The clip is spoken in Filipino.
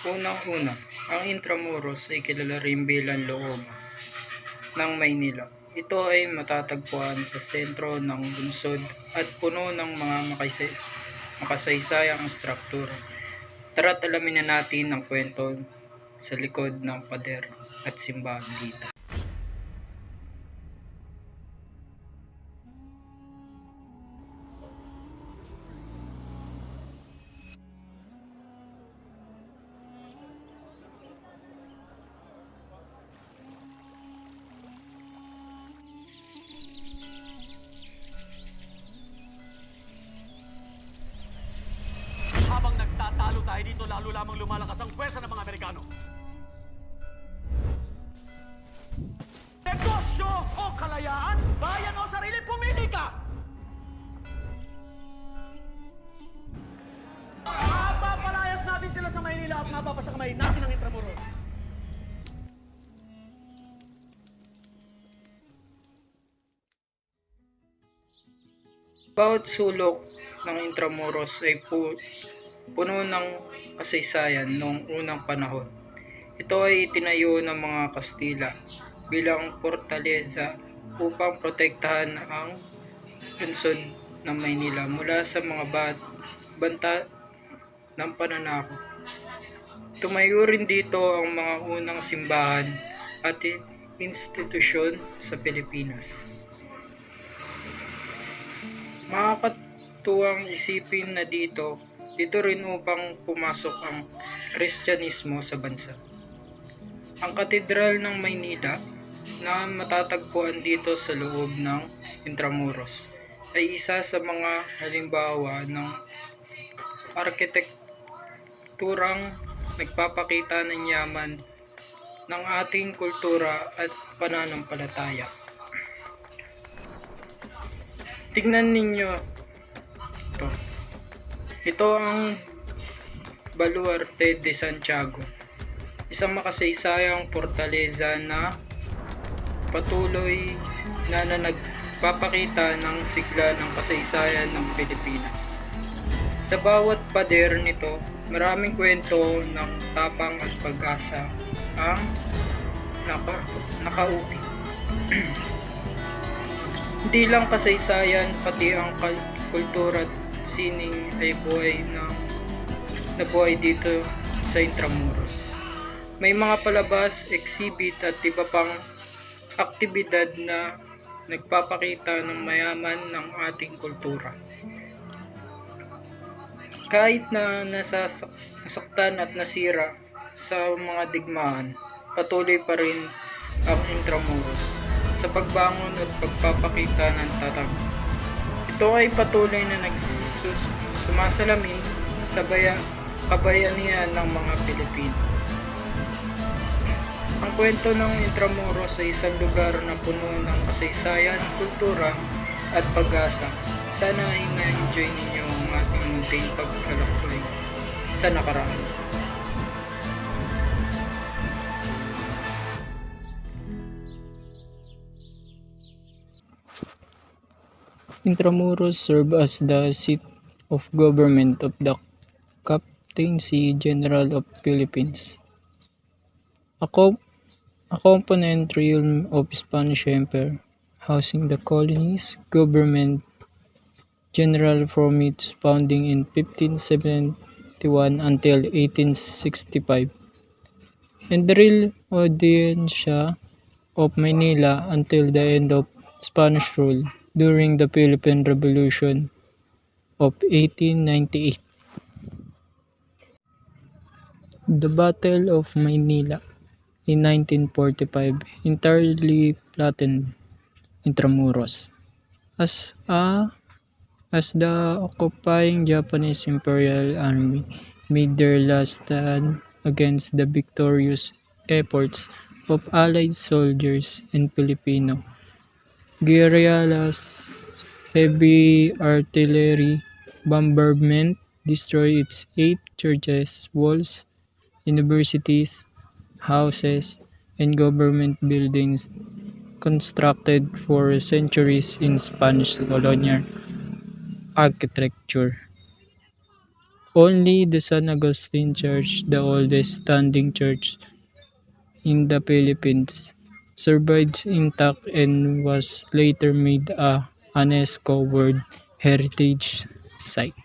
Unang-una, ang Intramuros ay kilala rin bilang loob ng Maynila. Ito ay matatagpuan sa sentro ng lungsod at puno ng mga makasaysayang struktura. Tara't alamin na natin ang kwento sa likod ng pader at simbahan dito. Habang nagtatalo tayo dito, lalo lamang lumalakas ang pwersa ng mga Amerikano. Negosyo o kalayaan? Bayan o sarili, pumili ka! Mapapalayas natin sila sa Maynila at mapapasakamay natin ang Intramuros. Bawat sulok ng Intramuros ay puno ng kasaysayan noong unang panahon. Ito ay itinayo ng mga Kastila bilang fortaleza upang protektahan ang lungsod ng Maynila mula sa mga banta ng pananakop. Tumayo rin dito ang mga unang simbahan at institusyon sa Pilipinas. Makakatuwang isipin na dito rin upang pumasok ang Kristyanismo sa bansa. Ang Katedral ng Maynila na matatagpuan dito sa loob ng Intramuros ay isa sa mga halimbawa ng arkitekturang nagpapakita ng yaman ng ating kultura at pananampalataya. Tingnan ninyo ito. Ito ang Baluarte de Santiago, isang makasaysayang fortaleza na patuloy na nagpapakita ng sigla ng kasaysayan ng Pilipinas. Sa bawat pader nito, maraming kwento ng tapang at pag-asa ang nakaupi. Hindi lang kasaysayan, pati ang kultura at sining ay nabuhay dito sa Intramuros. May mga palabas, exhibit at iba pang aktibidad na nagpapakita ng mayaman ng ating kultura. Kahit na nasaktan at nasira sa mga digmaan, patuloy pa rin ang Intramuros sa pagbangon at pagpapakita ng tatag. Ito ay patuloy na sumasalamin sa kabayanihan ng mga Pilipino. Ang kwento ng Intramuros ay isang lugar na puno ng kasaysayan, kultura at pag-asa. Sana ay na-enjoy ninyo ang ating munting paglalakbay sa nakaraan. Intramuros served as the seat of government of the Captaincy General of Philippines, a component realm of Spanish Empire, housing the colony's government general from its founding in 1571 until 1865, and the real Audiencia of Manila until the end of Spanish rule during the Philippine Revolution of 1898. The Battle of Maynila in 1945 entirely flattened Intramuros as the occupying Japanese Imperial Army made their last stand against the victorious efforts of Allied soldiers and Filipino guerrillas. Heavy artillery bombardment destroyed its 8 churches, walls, universities, houses, and government buildings constructed for centuries in Spanish colonial architecture. Only the San Agustin Church, the oldest standing church in the Philippines, survived intact and was later made a UNESCO World Heritage Site.